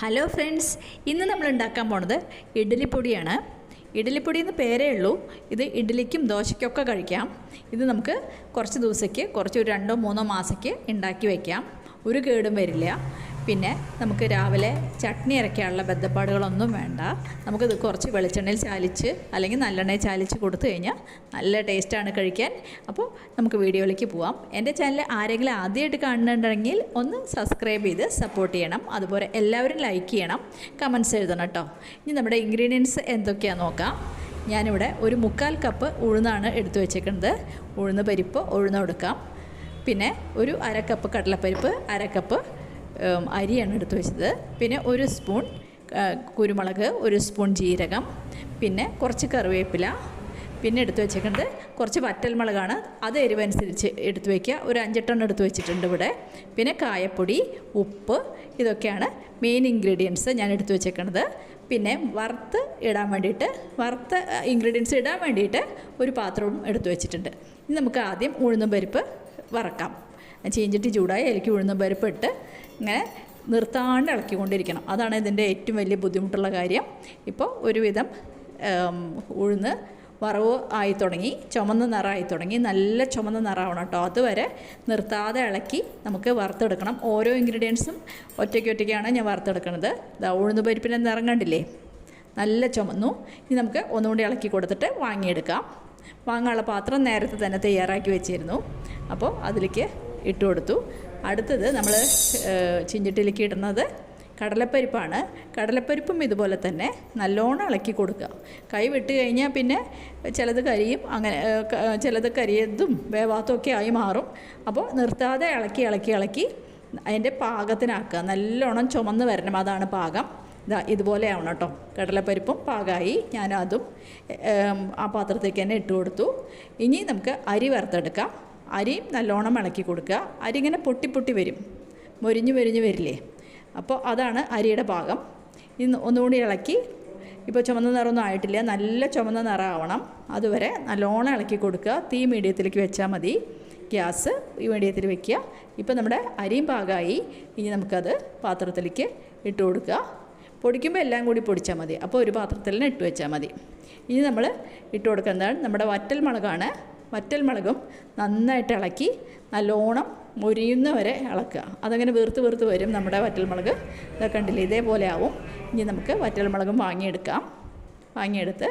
Hello friends, ഇന്ന് നമ്മൾ ഉണ്ടാക്കാൻ പോണത് ഇഡ്ഡലിപ്പൊടിയാണ്. ഇഡ്ഡലിപ്പൊടി എന്ന് പേരേ ഉള്ളൂ. ഇത് ഇഡ്ഡലിക്കും ദോശയ്ക്കൊക്കെ കഴിക്കാം. ഇത് നമുക്ക് കുറച്ച് ദിവസത്തേക്ക് ഒരു 2-3 മാസത്തേക്ക് ഉണ്ടാക്കി വയ്ക്കാം. ഒരു കേടും വരില്ല. പിന്നെ നമുക്ക് രാവിലെ ചട്നി അരയ്ക്കാനുള്ള ബന്ധപ്പാടുകളൊന്നും വേണ്ട. നമുക്കിത് കുറച്ച് വെളിച്ചെണ്ണയിൽ ചാലിച്ച് അല്ലെങ്കിൽ നല്ലെണ്ണയിൽ ചാലിച്ച് കൊടുത്തു കഴിഞ്ഞാൽ നല്ല ടേസ്റ്റാണ് കഴിക്കാൻ. അപ്പോൾ നമുക്ക് വീഡിയോയിലേക്ക് പോവാം. എൻ്റെ ചാനൽ ആരെങ്കിലും ആദ്യമായിട്ട് കാണുന്നുണ്ടെങ്കിൽ ഒന്ന് സബ്സ്ക്രൈബ് ചെയ്ത് സപ്പോർട്ട് ചെയ്യണം. അതുപോലെ എല്ലാവരും ലൈക്ക് ചെയ്യണം, കമൻറ്റ്സ് എഴുതണം കേട്ടോ. ഇനി നമ്മുടെ ഇൻഗ്രീഡിയൻസ് എന്തൊക്കെയാണെന്ന് നോക്കാം. ഞാനിവിടെ ഒരു 1/4 കപ്പ് ഉഴുന്നാണ് എടുത്തു വെച്ചേക്കുന്നത്. ഉഴുന്ന് പരിപ്പ് ഉഴുന്നെടുക്കാം. പിന്നെ ഒരു 1/2 കപ്പ് കടലപ്പരിപ്പ്, 1/2 കപ്പ് അരിയാണ് എടുത്തു വെച്ചത്. പിന്നെ 1 സ്പൂൺ കുരുമുളക്, 1 സ്പൂൺ ജീരകം, പിന്നെ കുറച്ച് കറിവേപ്പില, പിന്നെ എടുത്തു വെച്ചേക്കുന്നത് കുറച്ച് വറ്റൽമുളകാണ്. അത് എരിവനുസരിച്ച് എടുത്തു വയ്ക്കുക. ഒരു 5-8 എടുത്തു വെച്ചിട്ടുണ്ട് ഇവിടെ. പിന്നെ കായപ്പൊടി, ഉപ്പ്, ഇതൊക്കെയാണ് മെയിൻ ഇൻഗ്രീഡിയൻസ് ഞാൻ എടുത്തു വെച്ചേക്കുന്നത്. പിന്നെ വറുത്ത ഇൻഗ്രീഡിയൻസ് ഇടാൻ വേണ്ടിയിട്ട് ഒരു പാത്രവും എടുത്തു വെച്ചിട്ടുണ്ട്. ഇനി നമുക്ക് ആദ്യം ഉഴുന്നും പരിപ്പ് വറക്കാം. ചീഞ്ചട്ടി ചൂടായി അതിലേക്ക് ഉഴുന്നും പരിപ്പ് ഇട്ട് ഇങ്ങനെ നിർത്താണ്ട് ഇളക്കിക്കൊണ്ടിരിക്കണം. അതാണ് ഇതിൻ്റെ ഏറ്റവും വലിയ ബുദ്ധിമുട്ടുള്ള കാര്യം. ഇപ്പോൾ ഒരുവിധം ഉഴുന്ന് വറവ് ആയി തുടങ്ങി, ചുമന്ന നിറമായി തുടങ്ങി. നല്ല ചുമന്ന നിറമാവണം കേട്ടോ. അതുവരെ നിർത്താതെ ഇളക്കി നമുക്ക് വറുത്തെടുക്കണം. ഓരോ ഇൻഗ്രീഡിയൻസും ഒറ്റയ്ക്കാണ് ഞാൻ വറുത്തെടുക്കുന്നത്. ഉഴുന്ന് പരിപ്പിൻ്റെ നിറം കണ്ടില്ലേ, നല്ല ചുമന്നു. ഇനി നമുക്ക് ഒന്നുകൂടി ഇളക്കി കൊടുത്തിട്ട് വാങ്ങിയെടുക്കാം. വാങ്ങാനുള്ള പാത്രം നേരത്തെ തന്നെ തയ്യാറാക്കി വെച്ചിരുന്നു. അപ്പോൾ അതിലേക്ക് ഇട്ട് കൊടുത്തു. അടുത്തത് നമ്മൾ ചീഞ്ചട്ടിയിലേക്ക് ഇടുന്നത് കടലപ്പരിപ്പാണ്. കടലപ്പരിപ്പും ഇതുപോലെ തന്നെ നല്ലോണം ഇളക്കി കൊടുക്കുക. കൈ വിട്ട് കഴിഞ്ഞാൽ പിന്നെ ചിലത് കരിയും, അങ്ങനെ ചിലത് കരിയതും വേവാത്തും ഒക്കെ ആയി മാറും. അപ്പോൾ നിർത്താതെ ഇളക്കി അതിൻ്റെ പാകത്തിനാക്കുക. നല്ലോണം ചുമന്ന് വരണം, അതാണ് പാകം. ഇതുപോലെ ആവണം കേട്ടോ. കടലപ്പരിപ്പും പാകമായി. ഞാനതും ആ പാത്രത്തേക്ക് തന്നെ ഇട്ട് കൊടുത്തു. ഇനി നമുക്ക് അരി വറുത്തെടുക്കാം. അരിയും നല്ലോണം ഇളക്കി കൊടുക്കുക. അരി ഇങ്ങനെ പൊട്ടി വരും, മൊരിഞ്ഞ് വരില്ലേ. അപ്പോൾ അതാണ് അരിയുടെ പാകം. ഇന്ന് ഒന്നുകൂടി ഇളക്കി. ഇപ്പോൾ ചുമന്ന നിറമൊന്നും ആയിട്ടില്ല, നല്ല ചുമന്ന നിറമാവണം. അതുവരെ നല്ലോണം ഇളക്കി കൊടുക്കുക. തീ മീഡിയത്തിലേക്ക് വെച്ചാൽ മതി. ഗ്യാസ് ഈ മീഡിയത്തിൽ വെക്കുക. ഇപ്പോൾ നമ്മുടെ അരിയും പാകമായി. ഇനി നമുക്കത് പാത്രത്തിലേക്ക് ഇട്ട് കൊടുക്കുക. പൊടിക്കുമ്പോൾ എല്ലാം കൂടി പൊടിച്ചാൽ മതി. അപ്പോൾ ഒരു പാത്രത്തിൽ തന്നെ ഇട്ട് വെച്ചാൽ മതി. ഇനി നമ്മൾ ഇട്ട് കൊടുക്കുന്നത് നമ്മുടെ വറ്റൽമുളകാണ്. വറ്റൽമുളകും നന്നായിട്ട് ഇളക്കി നല്ലോണം മൊരിയുന്നവരെ ഇളക്കുക. അതങ്ങനെ വീർത്ത് വരും നമ്മുടെ വറ്റൽമുളക്. ഇതൊക്കെ കണ്ടില്ലേ, ഇതേപോലെ ആവും. ഇനി നമുക്ക് വറ്റൽമുളകും വാങ്ങിയെടുത്ത്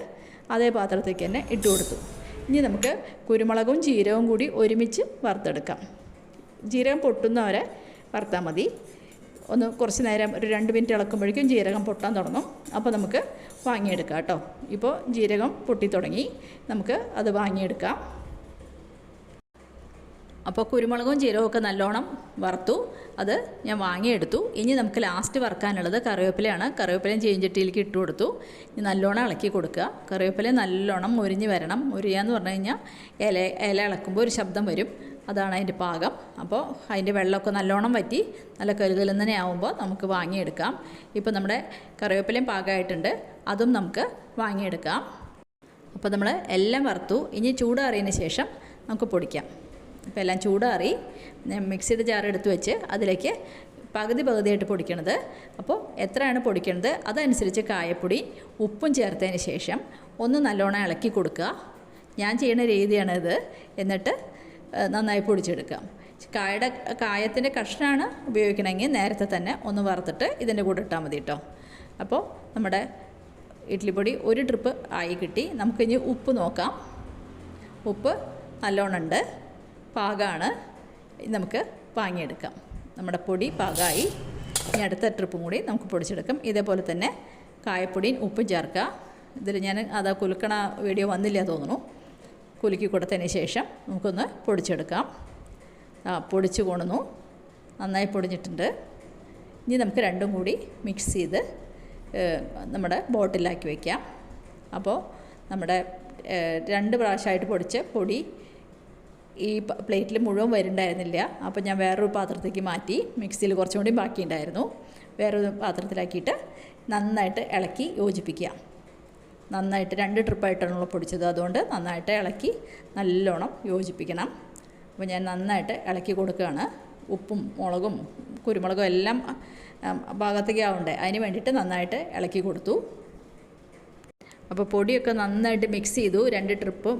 അതേ പാത്രത്തേക്ക് തന്നെ ഇട്ട് കൊടുത്തു. ഇനി നമുക്ക് കുരുമുളകും ജീരകവും കൂടി ഒരുമിച്ച് വറുത്തെടുക്കാം. ജീരകം പൊട്ടുന്നവരെ വറുത്താൽ മതി. ഒന്ന് കുറച്ച് നേരം ഒരു 2 മിനിറ്റ് ഇളക്കുമ്പോഴേക്കും ജീരകം പൊട്ടാൻ തുടങ്ങും. അപ്പോൾ നമുക്ക് വാങ്ങിയെടുക്കാം കേട്ടോ. ഇപ്പോൾ ജീരകം പൊട്ടി തുടങ്ങി, നമുക്ക് അത് വാങ്ങിയെടുക്കാം. അപ്പോൾ കുരുമുളകും ജീരകവും ഒക്കെ നല്ലോണം വറുത്തു, അത് ഞാൻ വാങ്ങിയെടുത്തു. ഇനി നമുക്ക് ലാസ്റ്റ് വറുക്കാനുള്ളത് കറിവേപ്പിലയാണ്. കറിവേപ്പിലയും ചീഞ്ചട്ടിയിലേക്ക് ഇട്ട് കൊടുത്തു. ഇനി നല്ലോണം ഇളക്കി കൊടുക്കുക. കറിവേപ്പില നല്ലോണം മൊരിഞ്ഞ് വരണം. മൊരിയാന്ന് പറഞ്ഞു കഴിഞ്ഞാൽ ഇല ഇളക്കുമ്പോൾ ഒരു ശബ്ദം വരും, അതാണ് അതിൻ്റെ പാകം. അപ്പോൾ അതിൻ്റെ വെള്ളമൊക്കെ നല്ലോണം വറ്റി നല്ല കരുകലെന്നെ ആവുമ്പോൾ നമുക്ക് വാങ്ങിയെടുക്കാം. ഇപ്പോൾ നമ്മുടെ കറിവേപ്പിലയും പാകമായിട്ടുണ്ട്, അതും നമുക്ക് വാങ്ങിയെടുക്കാം. അപ്പോൾ നമ്മൾ എല്ലാം വറുത്തു. ഇനി ചൂടാറിയതിന് ശേഷം നമുക്ക് പൊടിക്കാം. ഇപ്പോൾ എല്ലാം ചൂടാറി ഞാൻ മിക്സിയുടെ ജാർ എടുത്ത് വെച്ച് അതിലേക്ക് പകുതിയായിട്ട് പൊടിക്കണത്. അപ്പോൾ എത്രയാണ് പൊടിക്കുന്നത് അതനുസരിച്ച് കായപ്പൊടി ഉപ്പും ചേർത്തതിന് ശേഷം ഒന്ന് നല്ലോണം ഇളക്കി കൊടുക്കുക. ഞാൻ ചെയ്യുന്ന രീതിയാണിത്. എന്നിട്ട് നന്നായി പൊടിച്ചെടുക്കാം. കായത്തിൻ്റെ കഷ്ണമാണ് ഉപയോഗിക്കണമെങ്കിൽ നേരത്തെ തന്നെ ഒന്ന് വറുത്തിട്ട് ഇതിൻ്റെ കൂടെ ഇട്ടാൽ മതി കേട്ടോ. അപ്പോൾ നമ്മുടെ ഇഡ്ഡലിപ്പൊടി ഒരു ട്രിപ്പ് ആയി കിട്ടി. നമുക്കിനി ഉപ്പ് നോക്കാം. ഉപ്പ് നല്ലോണം ഉണ്ട്, പാകമാണ്. നമുക്ക് വാങ്ങിയെടുക്കാം. നമ്മുടെ പൊടി പാകമായി. ഇനി അടുത്ത ട്രിപ്പും കൂടി നമുക്ക് പൊടിച്ചെടുക്കാം. ഇതേപോലെ തന്നെ കായപ്പൊടിയും ഉപ്പും ചേർക്കുക. ഇതിൽ ഞാൻ കുലുക്കണ വീഡിയോ വന്നില്ല തോന്നുന്നു. കുലുക്കി കൊടുത്തതിന് ശേഷം നമുക്കൊന്ന് പൊടിച്ചെടുക്കാം. പൊടിച്ച് കൊണ്ടുവന്നു, നന്നായി പൊടിഞ്ഞിട്ടുണ്ട്. ഇനി നമുക്ക് രണ്ടും കൂടി മിക്സ് ചെയ്ത് നമ്മുടെ ബോട്ടിലാക്കി വയ്ക്കാം. അപ്പോൾ നമ്മുടെ 2 പ്രാവശ്യമായിട്ട് പൊടിച്ച പൊടി ഈ പ്ലേറ്റിൽ മുഴുവൻ വരുന്നുണ്ടായിരുന്നില്ല. അപ്പോൾ ഞാൻ വേറൊരു പാത്രത്തേക്ക് മാറ്റി. മിക്സിയിൽ കുറച്ചും കൂടി ബാക്കിയുണ്ടായിരുന്നു. വേറൊരു പാത്രത്തിലാക്കിയിട്ട് നന്നായിട്ട് ഇളക്കി യോജിപ്പിക്കുക. നന്നായിട്ട് 2 ട്രിപ്പായിട്ടാണല്ലോ പൊടിച്ചത്, അതുകൊണ്ട് നന്നായിട്ട് ഇളക്കി നല്ലോണം യോജിപ്പിക്കണം. അപ്പോൾ ഞാൻ നന്നായിട്ട് ഇളക്കി കൊടുക്കുകയാണ്. ഉപ്പും മുളകും കുരുമുളകും എല്ലാം ഭാഗത്തേക്ക് ആവണ്ടേ, അതിന് വേണ്ടിയിട്ട് നന്നായിട്ട് ഇളക്കി കൊടുത്തു. അപ്പോൾ പൊടിയൊക്കെ നന്നായിട്ട് മിക്സ് ചെയ്തു. 2 ട്രിപ്പും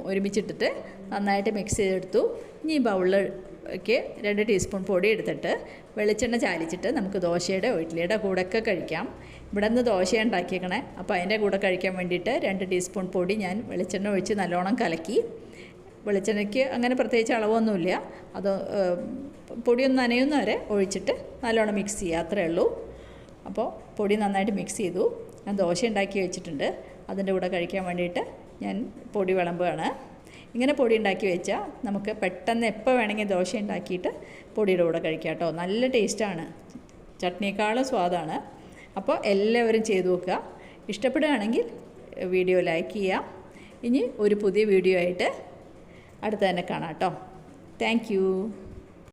ഒരുമിച്ചിട്ടിട്ട് നന്നായിട്ട് മിക്സ് ചെയ്തെടുത്തു. ഇനി ബൗളിലേക്ക് 2 ടീസ്പൂൺ പൊടി എടുത്തിട്ട് വെളിച്ചെണ്ണ ചാലിച്ചിട്ട് നമുക്ക് ദോശയുടെ ഇഡ്ഡലിയുടെ കൂടെയൊക്കെ കഴിക്കാം. ഇവിടെ നിന്ന് ദോശ ഉണ്ടാക്കിയേക്കണേ, അപ്പോൾ അതിൻ്റെ കൂടെ കഴിക്കാൻ വേണ്ടിയിട്ട് 2 ടീസ്പൂൺ പൊടി ഞാൻ വെളിച്ചെണ്ണ ഒഴിച്ച് നല്ലോണം കലക്കി. വെളിച്ചെണ്ണയ്ക്ക് അങ്ങനെ പ്രത്യേകിച്ച് അളവൊന്നുമില്ല, അത് പൊടിയൊന്നും നനയുന്ന വരെ ഒഴിച്ചിട്ട് നല്ലോണം മിക്സ് ചെയ്യുക, അത്രയേ ഉള്ളൂ. അപ്പോൾ പൊടി നന്നായിട്ട് മിക്സ് ചെയ്തു. ഞാൻ ദോശ ഉണ്ടാക്കി വെച്ചിട്ടുണ്ട്, അതിൻ്റെ കൂടെ കഴിക്കാൻ വേണ്ടിയിട്ട് ഞാൻ പൊടി വിളമ്പുകയാണ്. ഇങ്ങനെ പൊടി ഉണ്ടാക്കി വെച്ചാൽ നമുക്ക് പെട്ടെന്ന് എപ്പോൾ വേണമെങ്കിൽ ദോശ ഉണ്ടാക്കിയിട്ട് പൊടിയുടെ കൂടെ കഴിക്കാം കേട്ടോ. നല്ല ടേസ്റ്റാണ്, ചട്നിയേക്കാളും സ്വാദാണ്. അപ്പോൾ എല്ലാവരും ചെയ്തു നോക്കുക. ഇഷ്ടപ്പെടുകയാണെങ്കിൽ വീഡിയോ ലൈക്ക് ചെയ്യാം. ഇനി ഒരു പുതിയ വീഡിയോ ആയിട്ട് അടുത്ത തന്നെ കാണാം കേട്ടോ. Thank you.